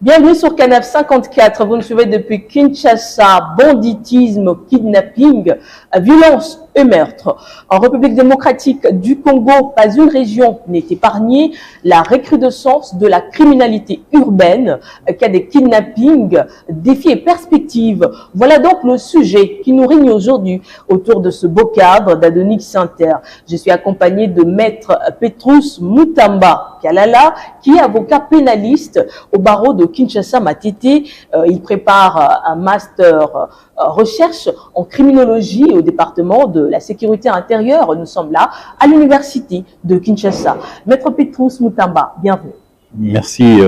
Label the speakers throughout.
Speaker 1: Bienvenue sur Canap 54. Vous nous suivez depuis Kinshasa. Banditisme, kidnapping, violence et meurtre. En République démocratique du Congo, pas une région n'est épargnée. La recrudescence de la criminalité urbaine, cas des kidnappings, défis et perspectives. Voilà donc le sujet qui nous règne aujourd'hui autour de ce beau cadre d'Adonis Sainter. Je suis accompagné de Maître Petrus Mutamba Kalala, qui est avocat pénaliste au barreau de Kinshasa Matete. Il prépare un master recherche en criminologie au département de la sécurité intérieure. Nous sommes là à l'université de Kinshasa. Maître Petrus Mutamba, bienvenue.
Speaker 2: Merci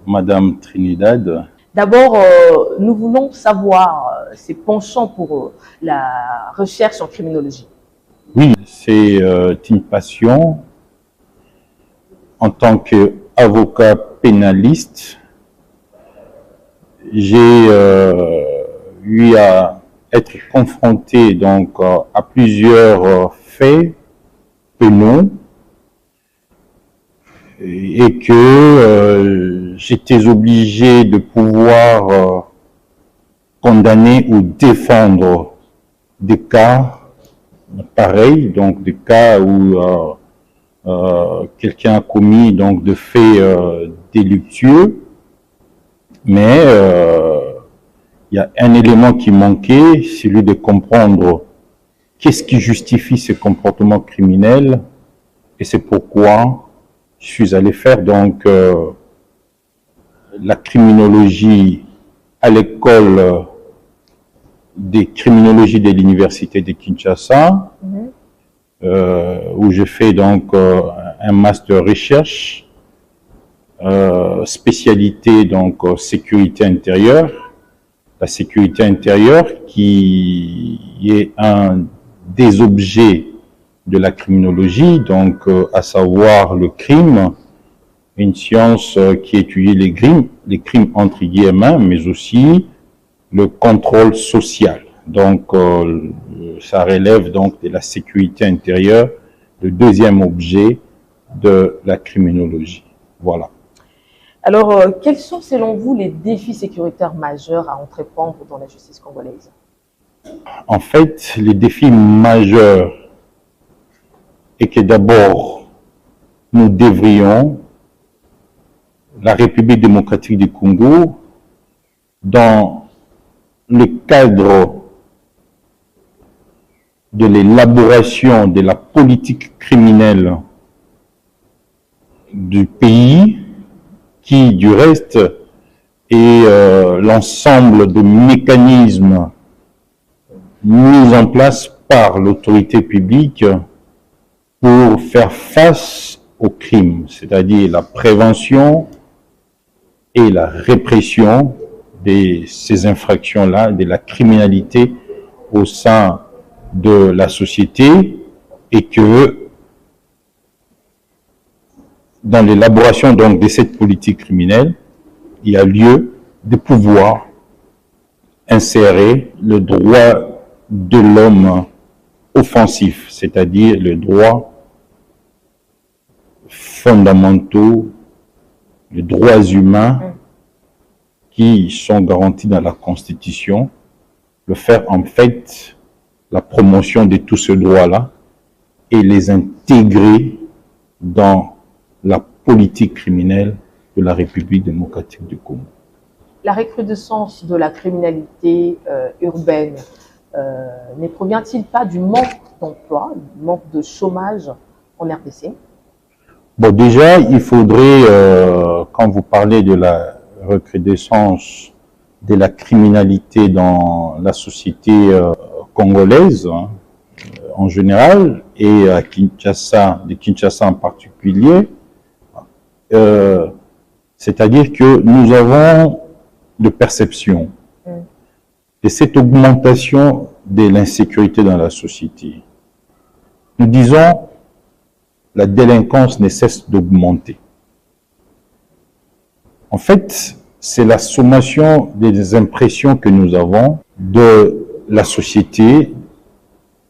Speaker 2: Madame Trinidad.
Speaker 1: D'abord, nous voulons savoir ses penchants pour la recherche en criminologie.
Speaker 2: Oui, c'est une passion. En tant qu'avocat pénaliste, j'ai eu à être confronté donc à plusieurs faits pénaux et que j'étais obligé de pouvoir condamner ou défendre des cas pareils, donc des cas où quelqu'un a commis donc de faits délictueux, mais il y a un élément qui manquait, celui de comprendre qu'est-ce qui justifie ce comportement criminel, et c'est pourquoi je suis allé faire donc la criminologie à l'école des criminologies de l'université de Kinshasa, où j'ai fait donc un master recherche, spécialité donc sécurité intérieure. La sécurité intérieure qui est un des objets de la criminologie, donc à savoir le crime, une science qui étudie les crimes entre guillemets, mais aussi le contrôle social. Donc ça relève donc de la sécurité intérieure, le deuxième objet de la criminologie. Voilà.
Speaker 1: Alors, quels sont selon vous les défis sécuritaires majeurs à entreprendre dans la justice congolaise?
Speaker 2: En fait, les défis majeurs est que d'abord, nous devrions, la République démocratique du Congo, dans le cadre de l'élaboration de la politique criminelle du pays, qui du reste est l'ensemble de mécanismes mis en place par l'autorité publique pour faire face au crime, c'est-à-dire la prévention et la répression de ces infractions-là, de la criminalité au sein de la société, et que dans l'élaboration donc de cette politique criminelle, il y a lieu de pouvoir insérer le droit de l'homme offensif, c'est-à-dire le droit fondamentaux, les droits humains qui sont garantis dans la Constitution, le faire en fait la promotion de tous ces droits-là et les intégrer dans la politique criminelle de la République démocratique du Congo.
Speaker 1: La recrudescence de la criminalité urbaine ne provient-il pas du manque d'emploi, du manque de chômage en RDC?
Speaker 2: Bon, déjà, il faudrait, quand vous parlez de la recrudescence de la criminalité dans la société congolaise, hein, en général, et à Kinshasa, de Kinshasa en particulier, c'est-à-dire que nous avons de perception de cette augmentation de l'insécurité dans la société. Nous disons, la délinquance ne cesse d'augmenter. En fait, c'est la sommation des impressions que nous avons de la société,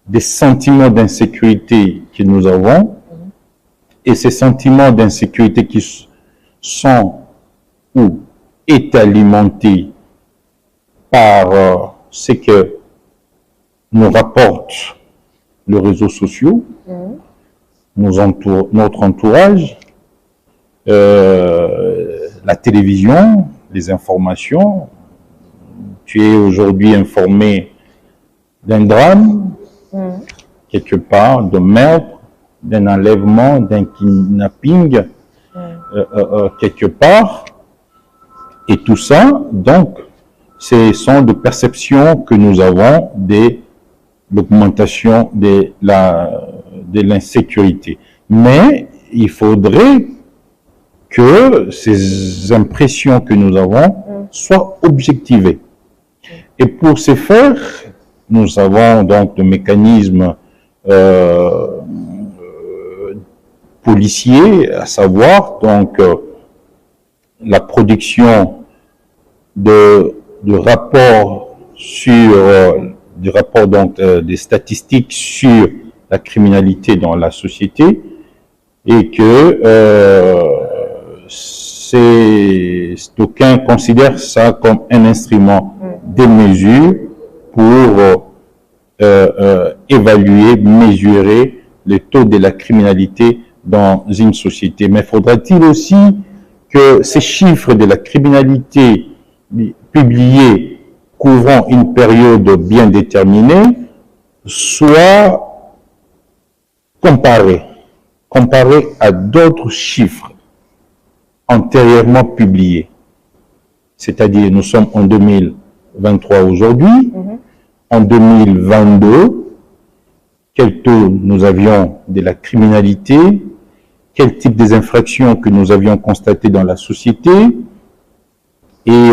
Speaker 2: des sentiments d'insécurité que nous avons, et ces sentiments d'insécurité qui sont ou est alimenté par ce que nous rapportent les réseaux sociaux, notre entourage, la télévision, les informations. Tu es aujourd'hui informé d'un drame, quelque part, d'un meurtre, d'un enlèvement, d'un kidnapping, quelque part. Et tout ça, donc, ce sont des perceptions que nous avons de l'augmentation de l'insécurité. Mais il faudrait que ces impressions que nous avons soient objectivées. Et pour ce faire, nous avons donc le mécanisme policier, à savoir donc la production de rapports des statistiques sur la criminalité dans la société, et que d'aucuns considèrent ça comme un instrument de mesure pour évaluer, mesurer le taux de la criminalité dans une société. Mais faudra-t-il aussi que ces chiffres de la criminalité publiés couvrant une période bien déterminée soient comparés à d'autres chiffres antérieurement publiés. C'est-à-dire, nous sommes en 2023 aujourd'hui, en 2022, quel taux nous avions de la criminalité, quel type des infractions que nous avions constatées dans la société, et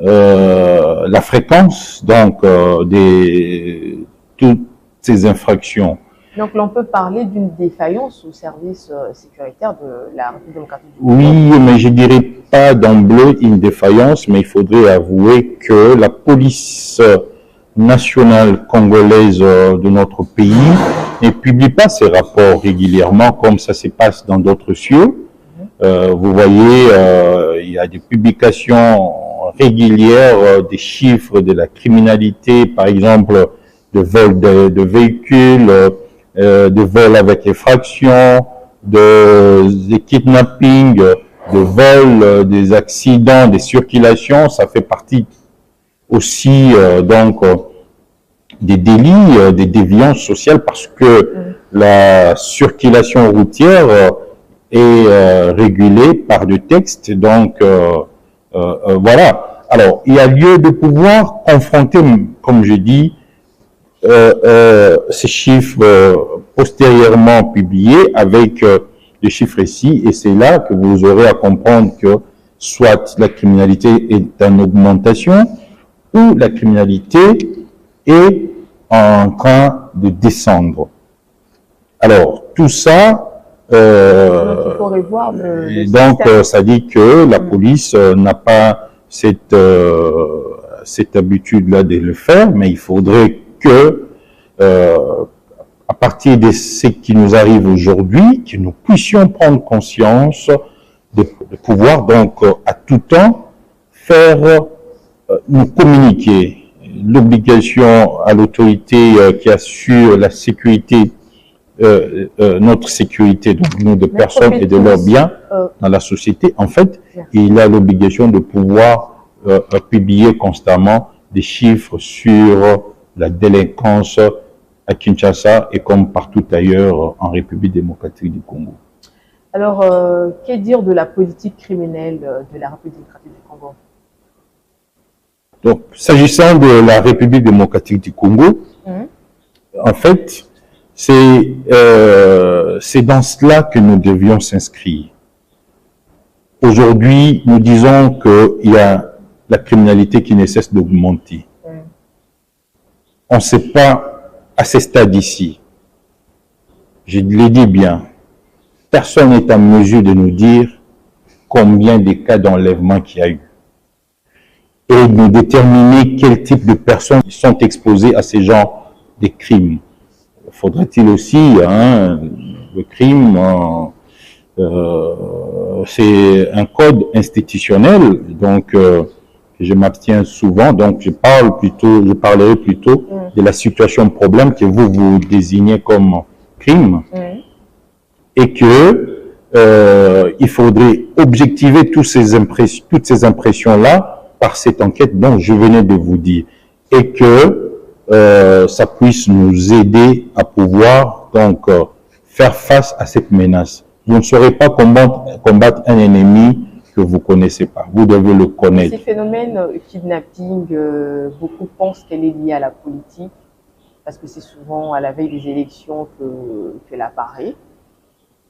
Speaker 2: la fréquence donc de toutes ces infractions.
Speaker 1: Donc l'on peut parler d'une défaillance au service sécuritaire de la République démocratique du
Speaker 2: Congo. Oui, mais je dirais pas d'emblée une défaillance, mais il faudrait avouer que la police nationale congolaise de notre pays ne publie pas ses rapports régulièrement comme ça se passe dans d'autres cieux. Vous voyez, il y a des publications régulières des chiffres de la criminalité, par exemple de vol de véhicules, de vols avec effraction, des kidnappings, de vols, des accidents, des circulations. Ça fait partie aussi donc des délits, des déviances sociales, parce que la circulation routière est régulée par des textes. Donc voilà. Alors, il y a lieu de pouvoir confronter, comme je dis, ces chiffres postérieurement publiés avec les chiffres ici, et c'est là que vous aurez à comprendre que soit la criminalité est en augmentation ou la criminalité est en train de descendre. Alors, tout ça, ça dit que la police n'a pas cette habitude-là de le faire, mais il faudrait que, à partir de ce qui nous arrive aujourd'hui, que nous puissions prendre conscience de pouvoir donc à tout temps faire nous communiquer l'obligation à l'autorité qui assure la sécurité, notre sécurité, donc nous de personnes et de leurs biens dans la société. En fait, il a l'obligation de pouvoir publier constamment des chiffres sur la délinquance à Kinshasa et comme partout ailleurs en République démocratique du Congo.
Speaker 1: Alors, que dire de la politique criminelle de la République démocratique du Congo?
Speaker 2: Donc, s'agissant de la République démocratique du Congo, en fait, c'est dans cela que nous devions s'inscrire. Aujourd'hui, nous disons qu'il y a la criminalité qui ne cesse d'augmenter. On ne sait pas, à ce stade ici, je l'ai dit bien, personne n'est en mesure de nous dire combien de cas d'enlèvement qu'il y a eu et de déterminer quel type de personnes sont exposées à ces genres de crimes. Faudrait-il aussi, le crime c'est un code institutionnel, donc je m'abstiens souvent, donc je parlerai plutôt de la situation problème que vous désignez comme crime, et que il faudrait objectiver toutes ces impressions-là par cette enquête dont je venais de vous dire, et que ça puisse nous aider à pouvoir donc faire face à cette menace. Vous ne saurez pas combattre un ennemi que vous connaissez pas. Vous devez le connaître.
Speaker 1: Ces phénomènes kidnapping, beaucoup pensent qu'elle est liée à la politique, parce que c'est souvent à la veille des élections qu'elle apparaît,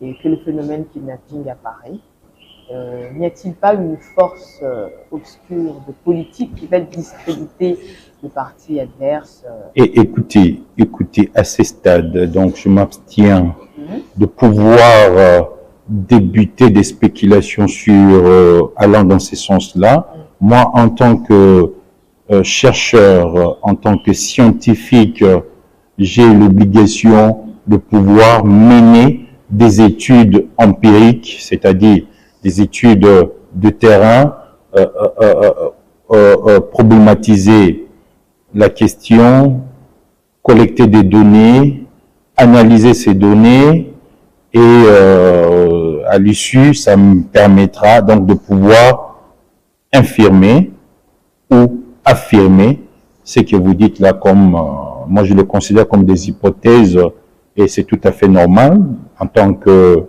Speaker 1: et que le phénomène kidnapping apparaît. N'y a-t-il pas une force obscure de politique qui va discréditer le parti adverse?
Speaker 2: Et écoutez, à ces stades, donc je m'abstiens de pouvoir débuter des spéculations allant dans ces sens-là. Moi, en tant que chercheur, en tant que scientifique, j'ai l'obligation de pouvoir mener des études empiriques, c'est-à-dire des études de terrain, problématiser la question, collecter des données, analyser ces données, et à l'issue, ça me permettra donc de pouvoir infirmer ou affirmer ce que vous dites là comme, moi je le considère comme des hypothèses, et c'est tout à fait normal. En tant que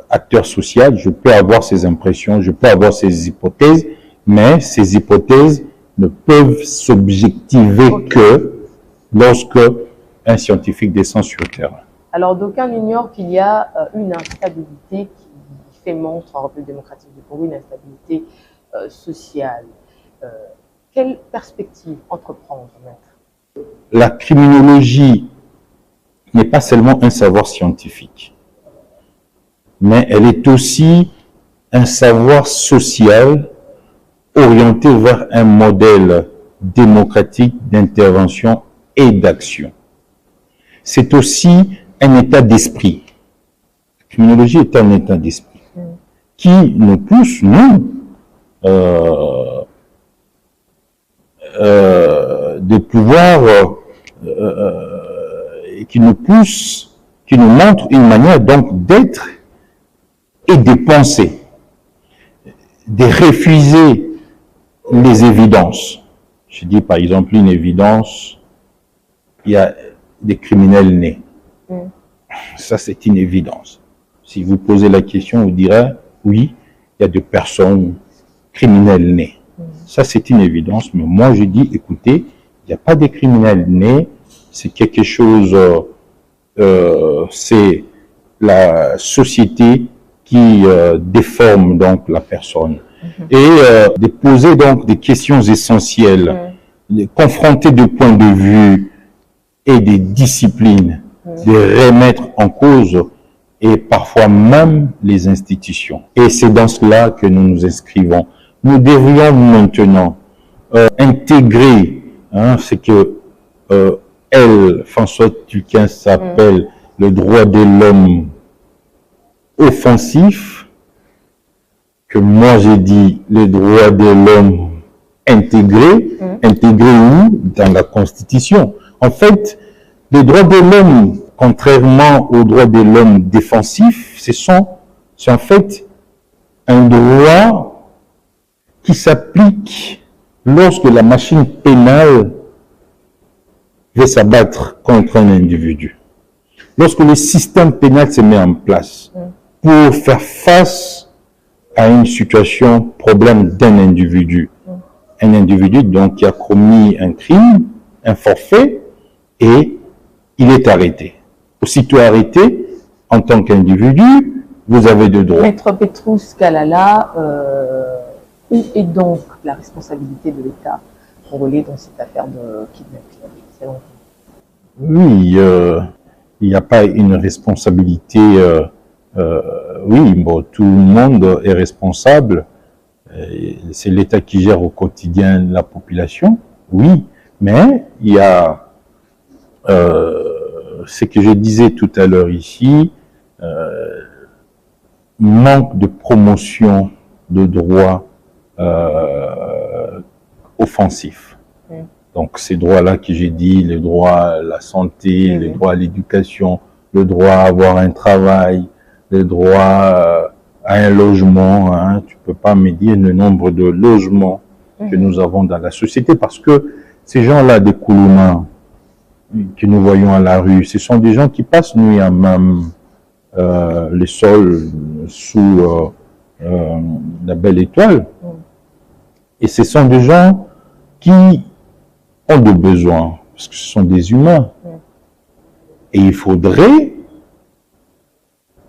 Speaker 2: acteur social, je peux avoir ces impressions, je peux avoir ces hypothèses, mais ces hypothèses ne peuvent s'objectiver que lorsque un scientifique descend sur le terrain.
Speaker 1: Alors, d'aucuns ignorent qu'il y a une instabilité qui fait montre en République démocratique du Congo, une instabilité sociale. Quelle perspective entreprendre, maître?
Speaker 2: La criminologie n'est pas seulement un savoir scientifique, mais elle est aussi un savoir social orienté vers un modèle démocratique d'intervention et d'action. C'est aussi un état d'esprit. La criminologie est un état d'esprit qui nous pousse, nous, de pouvoir, qui nous pousse, qui nous montre une manière donc d'être et de penser, de refuser les évidences. Je dis par exemple une évidence, il y a des criminels nés. Ça, c'est une évidence. Si vous posez la question, vous direz, oui, il y a des personnes criminelles nées. Ça, c'est une évidence. Mais moi, je dis, écoutez, il n'y a pas de criminels nés. C'est quelque chose, c'est la société qui déforme donc la personne. Et de poser donc des questions essentielles, de confronter des points de vue et des disciplines, de remettre en cause et parfois même les institutions. Et c'est dans cela que nous nous inscrivons. Nous devrions maintenant intégrer ce que François Tulquin s'appelle le droit de l'homme offensif, que moi j'ai dit le droit de l'homme intégré. Intégré où? Dans la Constitution. En fait, les droits de l'homme, contrairement aux droits de l'homme défensif, c'est en fait un droit qui s'applique lorsque la machine pénale veut s'abattre contre un individu. Lorsque le système pénal se met en place pour faire face à une situation, problème d'un individu. Un individu donc qui a commis un crime, un forfait, et il est arrêté. Aussitôt arrêté, en tant qu'individu, vous avez deux droits.
Speaker 1: Maître Petrus Kalala, où est donc la responsabilité de l'État congolais dans cette affaire de kidnapping?
Speaker 2: Oui, il n'y a pas une responsabilité. Oui, bon, tout le monde est responsable. C'est l'État qui gère au quotidien la population. Oui, mais il y a ce que je disais tout à l'heure ici. manque de promotion de droits offensifs. Donc ces droits-là que j'ai dit, le droit à la santé, le droit à l'éducation, le droit à avoir un travail, le droit à un logement, hein. Tu peux pas me dire le nombre de logements que nous avons dans la société, parce que ces gens-là, des Koulouna, que nous voyons à la rue, ce sont des gens qui passent nuit à même les sols sous la belle étoile. Et ce sont des gens qui ont des besoins, parce que ce sont des humains. Et il faudrait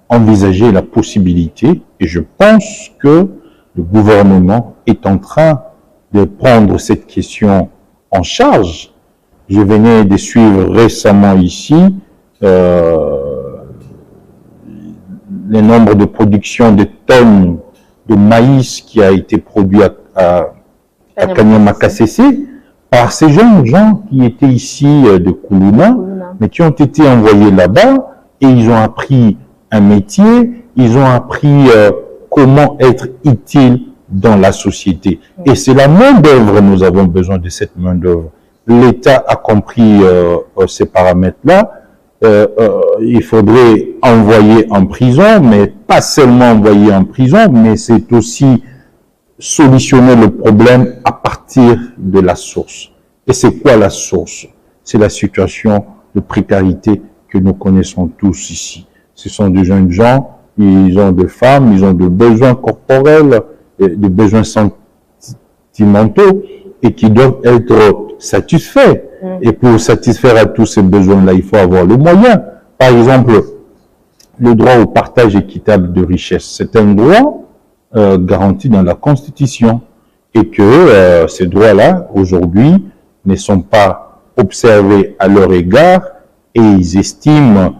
Speaker 2: envisager la possibilité, et je pense que le gouvernement est en train de prendre cette question en charge. Je venais de suivre récemment ici le nombre de production de tonnes de maïs qui a été produit à Kanyama-Kassese par ces jeunes gens qui étaient ici de Koulouna, mais qui ont été envoyés là-bas et ils ont appris un métier, ils ont appris comment être utiles dans la société. Et c'est la main-d'œuvre, nous avons besoin de cette main-d'œuvre. L'État a compris ces paramètres-là. Il faudrait envoyer en prison, mais pas seulement envoyer en prison, mais c'est aussi solutionner le problème à partir de la source. Et c'est quoi la source? C'est la situation de précarité que nous connaissons tous ici. Ce sont des jeunes gens, ils ont des femmes, ils ont des besoins corporels, des besoins sentimentaux, et qui doivent être satisfaits. Et pour satisfaire à tous ces besoins-là, il faut avoir le moyen. Par exemple, le droit au partage équitable de richesse, c'est un droit garanti dans la Constitution, et que ces droits-là, aujourd'hui, ne sont pas observés à leur égard, et ils estiment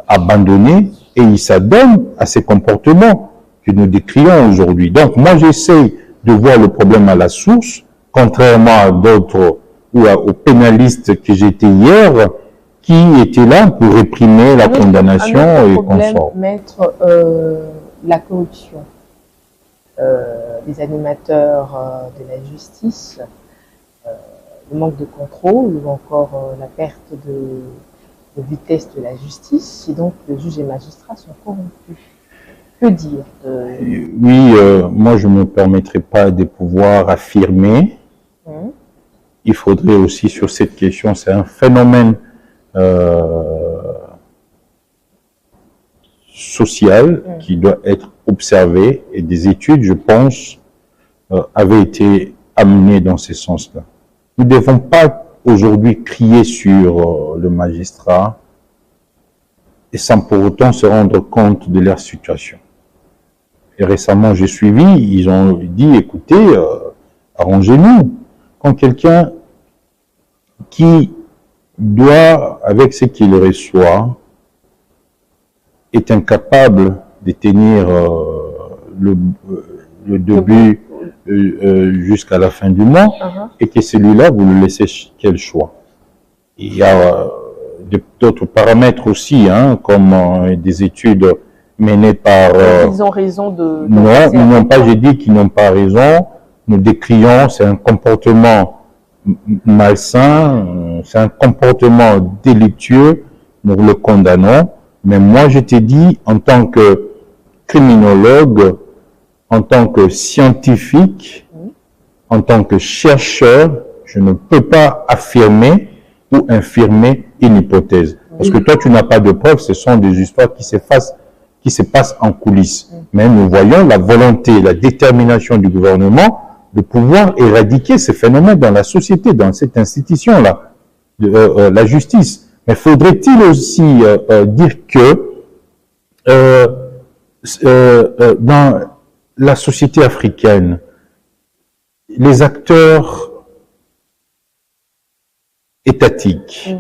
Speaker 2: abandonnés, et ils s'adonnent à ces comportements que nous décrions aujourd'hui. Donc, moi, j'essaie de voir le problème à la source, contrairement à d'autres ou aux pénalistes que j'étais hier, qui étaient là pour réprimer la condamnation et consort.
Speaker 1: Maître, la corruption des animateurs de la justice, le manque de contrôle ou encore la perte de vitesse de la justice, et donc les juges et magistrats sont corrompus. Que dire
Speaker 2: Oui, moi je ne me permettrai pas de pouvoir affirmer. Il faudrait aussi sur cette question, c'est un phénomène social qui doit être observé, et des études, je pense, avaient été amenées dans ce sens-là. Nous ne devons pas aujourd'hui crier sur le magistrat et sans pour autant se rendre compte de leur situation. Et récemment, j'ai suivi, ils ont dit, écoutez, arrangez-nous. Quand quelqu'un qui doit, avec ce qu'il reçoit, est incapable de tenir le début jusqu'à la fin du mois, et que celui-là, vous le laissez quel choix? Il y a d'autres paramètres aussi, hein, comme des études menées par...
Speaker 1: ils ont raison de...
Speaker 2: Non, ils n'ont pas, j'ai dit qu'ils n'ont pas raison. Nous décrions, c'est un comportement malsain, c'est un comportement délictueux, nous le condamnons. Mais moi, je t'ai dit, en tant que criminologue, en tant que scientifique, en tant que chercheur, je ne peux pas affirmer ou infirmer une hypothèse. Parce que toi, tu n'as pas de preuves, ce sont des histoires qui se passent en coulisses. Mais nous voyons la volonté, la détermination du gouvernement de pouvoir éradiquer ces phénomènes dans la société, dans cette institution-là, la justice. Mais faudrait-il aussi dire que dans la société africaine, les acteurs étatiques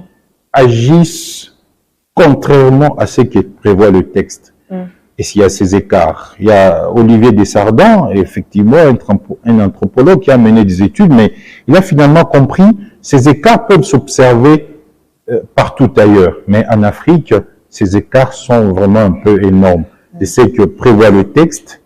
Speaker 2: agissent contrairement à ce que prévoit le texte. Et s'il y a ces écarts, il y a Olivier Desardins, effectivement, un anthropologue qui a mené des études, mais il a finalement compris que ces écarts peuvent s'observer partout ailleurs. Mais en Afrique, ces écarts sont vraiment un peu énormes. de ce que prévoit le texte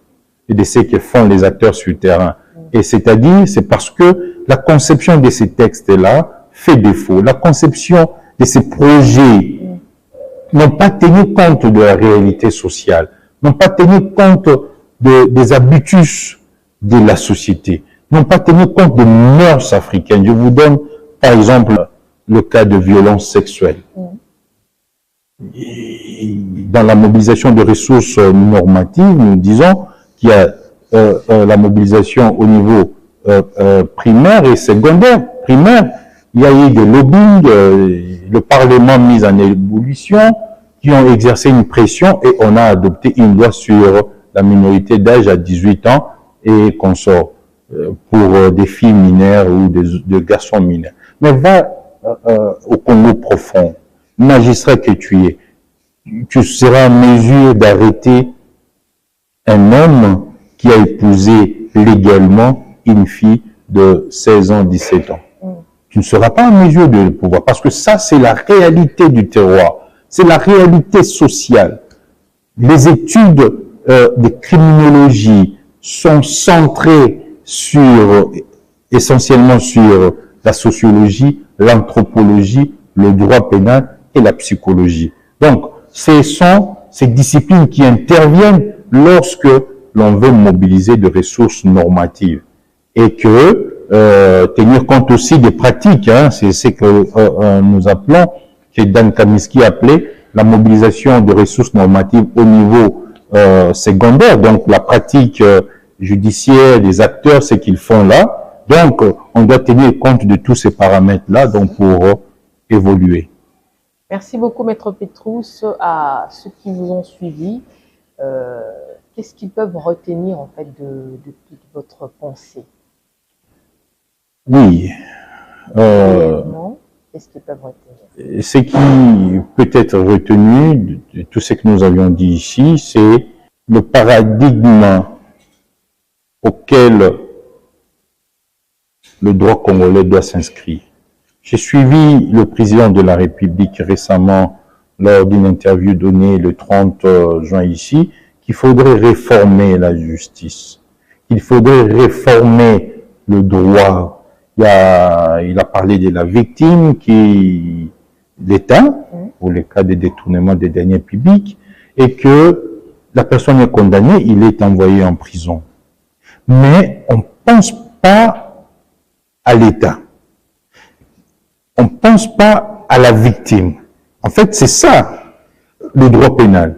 Speaker 2: et de ce que font les acteurs sur le terrain. Et c'est-à-dire, c'est parce que la conception de ces textes-là fait défaut. La conception de ces projets n'ont pas tenu compte de la réalité sociale, n'ont pas tenu compte des habitus de la société, n'ont pas tenu compte des mœurs africaines. Je vous donne, par exemple, le cas de violence sexuelle. Dans la mobilisation de ressources normatives, nous disons qu'il y a la mobilisation au niveau primaire et secondaire. Primaire, il y a eu des lobbying, le Parlement mis en ébullition, qui ont exercé une pression et on a adopté une loi sur la minorité d'âge à 18 ans et consorts pour des filles mineures ou des garçons mineurs. Mais va au Congo profond, magistrat que tu es, tu seras en mesure d'arrêter un homme qui a épousé légalement une fille de 16 ans, 17 ans. Tu ne seras pas en mesure de le pouvoir, parce que ça, c'est la réalité du terroir, c'est la réalité sociale. Les études de criminologie sont centrées essentiellement sur la sociologie, l'anthropologie, le droit pénal et la psychologie. Donc, ce sont ces disciplines qui interviennent lorsque l'on veut mobiliser des ressources normatives et que tenir compte aussi des pratiques, hein, c'est ce que nous appelons, que Dan Kaminsky appelait la mobilisation de ressources normatives au niveau secondaire, donc la pratique judiciaire des acteurs, ce qu'ils font là. Donc, on doit tenir compte de tous ces paramètres-là donc pour évoluer.
Speaker 1: Merci beaucoup, Maître Petrous. À ceux qui vous ont suivi, qu'est-ce qu'ils peuvent retenir en fait de votre pensée?
Speaker 2: Oui.
Speaker 1: Qu'est-ce qu'ils peuvent retenir?
Speaker 2: Ce qui peut être retenu de tout ce que nous avions dit ici, c'est le paradigme auquel le droit congolais doit s'inscrire. J'ai suivi le président de la République récemment lors d'une interview donnée le 30 juin ici, qu'il faudrait réformer la justice, qu'il faudrait réformer le droit. Il a parlé de la victime qui l'État, pour le cas des détournements des deniers publics, et que la personne est condamnée, il est envoyé en prison. Mais on ne pense pas à l'État. On ne pense pas à la victime. En fait, c'est ça, le droit pénal.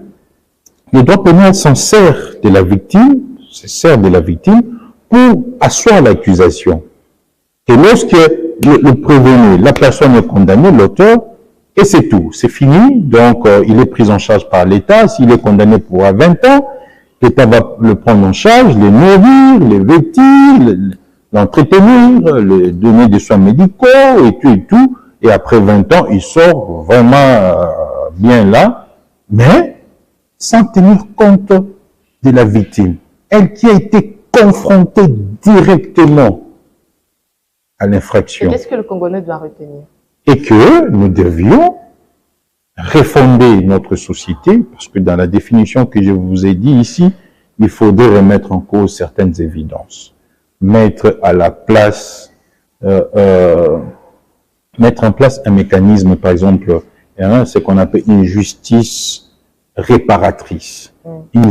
Speaker 2: Le droit pénal s'en sert de la victime, pour asseoir l'accusation. Et lorsque le prévenu, la personne est condamnée, l'auteur, et c'est tout, c'est fini, donc il est pris en charge par l'État. S'il est condamné pour 20 ans, l'État va le prendre en charge, les nourrir, les vêtir, l'entretenir, lui donner des soins médicaux et tout. Et après 20 ans, il sort vraiment bien là, mais sans tenir compte de la victime. Elle qui a été confrontée directement à l'infraction.
Speaker 1: Qu'est-ce que le Congolais doit retenir?
Speaker 2: Et que nous devions refonder notre société, parce que dans la définition que je vous ai dit ici, il faudrait remettre en cause certaines évidences. Mettre en place un mécanisme, par exemple, ce qu'on appelle une justice réparatrice, une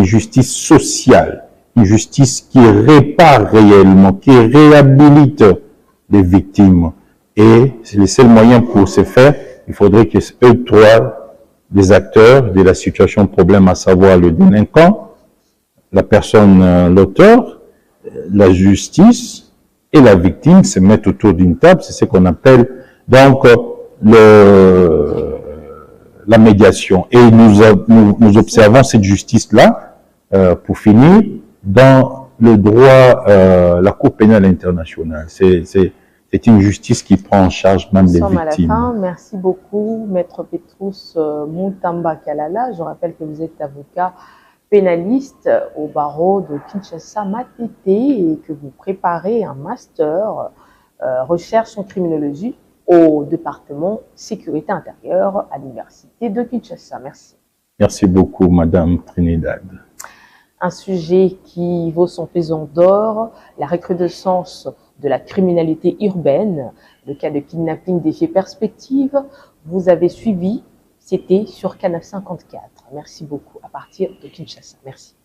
Speaker 2: justice sociale, une justice qui répare réellement, qui réhabilite les victimes. Et c'est le seul moyen pour ce faire. Il faudrait que eux trois, les acteurs de la situation de problème, à savoir le délinquant, la personne, l'auteur, la justice et la victime se mettent autour d'une table. C'est ce qu'on appelle donc la médiation. Et nous observons cette justice-là, pour finir, dans le droit, la Cour pénale internationale. C'est une justice qui prend en charge même les victimes.
Speaker 1: Nous sommes à la fin. Merci beaucoup, Maître Petrous Muntamba Kalala. Je rappelle que vous êtes avocat pénaliste au barreau de Kinshasa Matete et que vous préparez un master recherche en criminologie au département sécurité intérieure à l'université de Kinshasa. Merci.
Speaker 2: Merci beaucoup, Madame Trinidad.
Speaker 1: Un sujet qui vaut son pesant d'or, la recrudescence de la criminalité urbaine, le cas de kidnapping des perspectives. Vous avez suivi, c'était sur Canal 54. Merci beaucoup, à partir de Kinshasa. Merci.